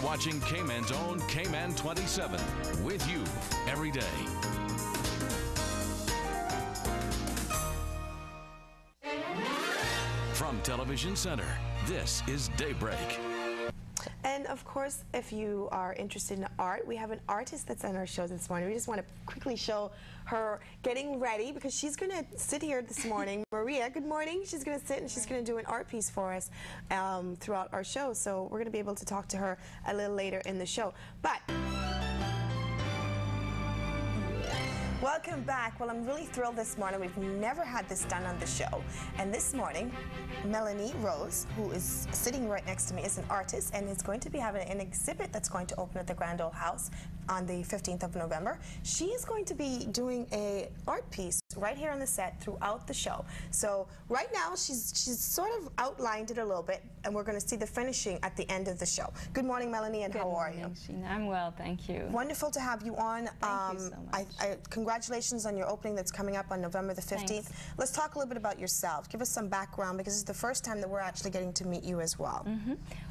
watching Cayman's own Cayman 27, with you every day. From Television Center, this is DayBreak. And of course, if you are interested in art, we have an artist that's on our show this morning. We just want to quickly show her getting ready because she's going to sit here this morning. Maria, good morning. She's going to sit and she's going to do an art piece for us throughout our show. So we're going to be able to talk to her a little later in the show. But welcome back. Well, I'm really thrilled this morning. We've never had this done on the show. And this morning, Mélanie-Rose, who is sitting right next to me, is an artist and is going to be having an exhibit that's going to open at the Grand Ole House on the 15th of November. She is going to be doing an art piece right here on the set throughout the show. So right now, she's sort of outlined it a little bit, and we're going to see the finishing at the end of the show. Good morning, Melanie, and how are you? Good morning, Sheena. I'm well, thank you. Wonderful to have you on. Thank you so much. Congratulations on your opening that's coming up on November the 15th. Thanks. Let's talk a little bit about yourself. Give us some background, because it's the first time that we're actually getting to meet you as well.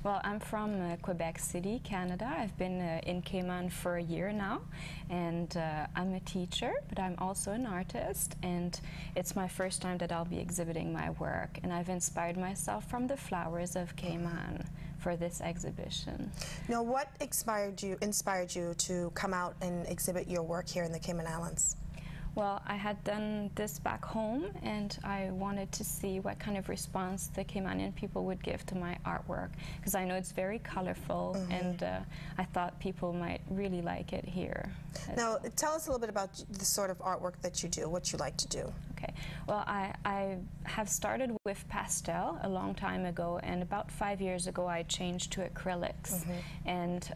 Well, I'm from Quebec City, Canada. I've been in Cayman for a year now, and I'm a teacher, but I'm also an artist, and it's my first time that I'll be exhibiting my work, and I've inspired myself from the flowers of Cayman for this exhibition. Now, what inspired you to come out and exhibit your work here in the Cayman Islands? Well, I had done this back home, and I wanted to see what kind of response the Caymanian people would give to my artwork, because I know it's very colorful, and I thought people might really like it here. Now, tell us a little bit about the sort of artwork that you do, what you like to do. Okay. Well, I have started with pastel a long time ago, and about 5 years ago I changed to acrylics, and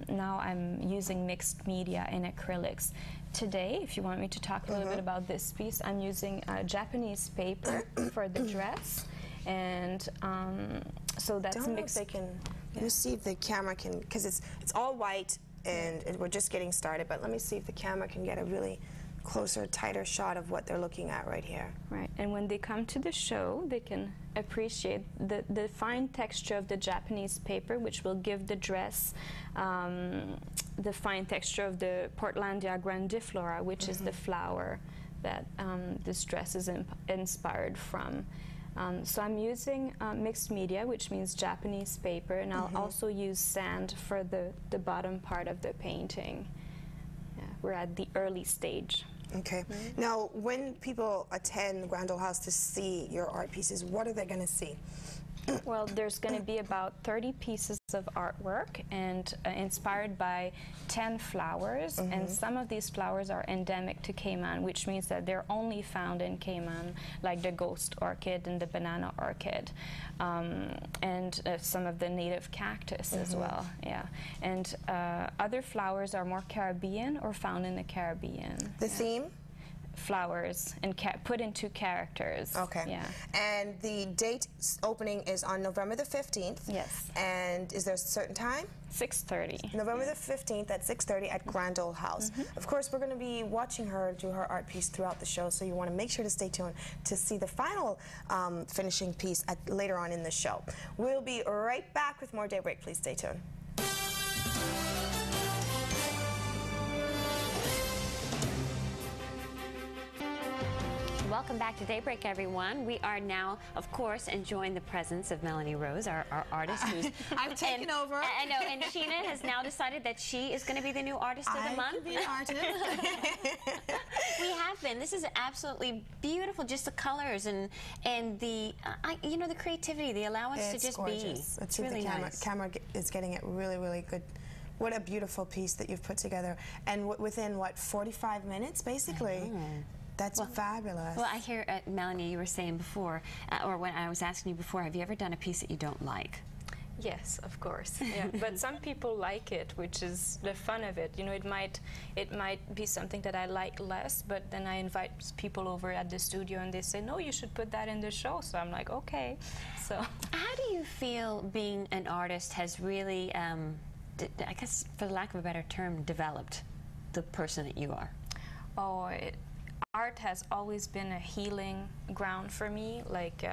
now I'm using mixed media and acrylics. Today, if you want me to talk a little bit about this piece, I'm using Japanese paper for the dress, and so that's mixed. Let me see if the camera can, because it's all white, and we're just getting started, but let me see if the camera can get a really closer, tighter shot of what they're looking at right here. Right, and when they come to the show, they can appreciate the fine texture of the Japanese paper, which will give the dress the fine texture of the Portlandia grandiflora, which is the flower that this dress is inspired from. So I'm using mixed media, which means Japanese paper, and I'll also use sand for the bottom part of the painting. Yeah, we're at the early stage. Okay. Now, when people attend the Grand Ole House to see your art pieces, what are they going to see? Well, there's going to be about 30 pieces of artwork, and inspired by 10 flowers, and some of these flowers are endemic to Cayman, which means that they're only found in Cayman, like the ghost orchid and the banana orchid, and some of the native cactus as well. Yeah, and other flowers are more Caribbean or found in the Caribbean. The theme? Flowers and put into characters. Okay. Yeah. And the date opening is on November the 15th. Yes. And is there a certain time? 6:30. November the 15th at 6:30 at Grand Ole House. Of course, we're going to be watching her do her art piece throughout the show, so you want to make sure to stay tuned to see the final finishing piece later on in the show. We'll be right back with more DayBreak. Please stay tuned. Welcome back to DayBreak, everyone. We are now, of course, enjoying the presence of Mélanie-Rose, our artist. Who's I've taken over. I know, and Sheena has now decided that she is going to be the new artist of the month. I can be an artist. We have been. This is absolutely beautiful. Just the colors and the you know, the creativity, the allowance to just gorgeous. be. It's really the camera. nice. Camera is getting it really, really good. What a beautiful piece that you've put together, and within what 45 minutes, basically. That's fabulous. Well, I hear, Melanie, you were saying before, or when I was asking you before, have you ever done a piece that you don't like? Yes, of course. Yeah. But some people like it, which is the fun of it. You know, it might be something that I like less, but then I invite people over at the studio and they say, no, you should put that in the show. So I'm like, okay. So how do you feel being an artist has really, I guess for the lack of a better term, developed the person that you are? Oh, art has always been a healing ground for me. Like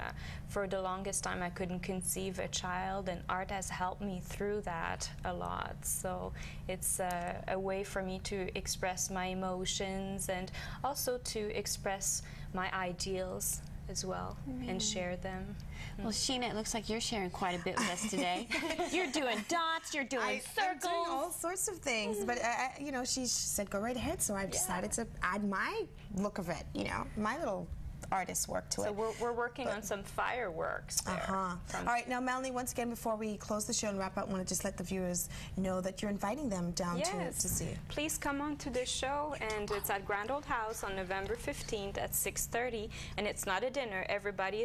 for the longest time I couldn't conceive a child, and art has helped me through that a lot. So it's a way for me to express my emotions and also to express my ideals as well and share them. Well, Sheena, it looks like you're sharing quite a bit with us today. You're doing dots, you're doing circles. I'm doing all sorts of things, but you know, she said go right ahead, so I've decided to add my look of it, you know, my little artist work to it. So we're working on some fireworks there. All right, now Melanie, once again, before we close the show and wrap up, I want to just let the viewers know that you're inviting them down to see. Please come on to the show, and it's at Grand Old House on November 15th at 6:30, and it's not a dinner. Everybody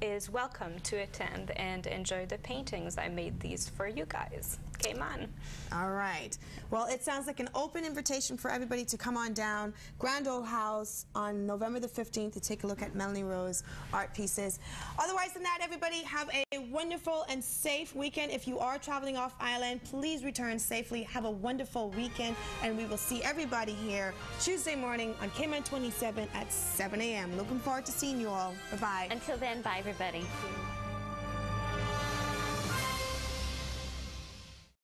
is welcome to attend and enjoy the paintings. I made these for you guys. Cayman. All right. Well, it sounds like an open invitation for everybody to come on down. Grand Old House on November the 15th to take a look at Mélanie-Rose art pieces. Otherwise than that, everybody have a wonderful and safe weekend. If you are traveling off island, please return safely. Have a wonderful weekend, and we will see everybody here Tuesday morning on Cayman 27 at 7 a.m. Looking forward to seeing you all. Bye-bye. Until then, bye, everybody.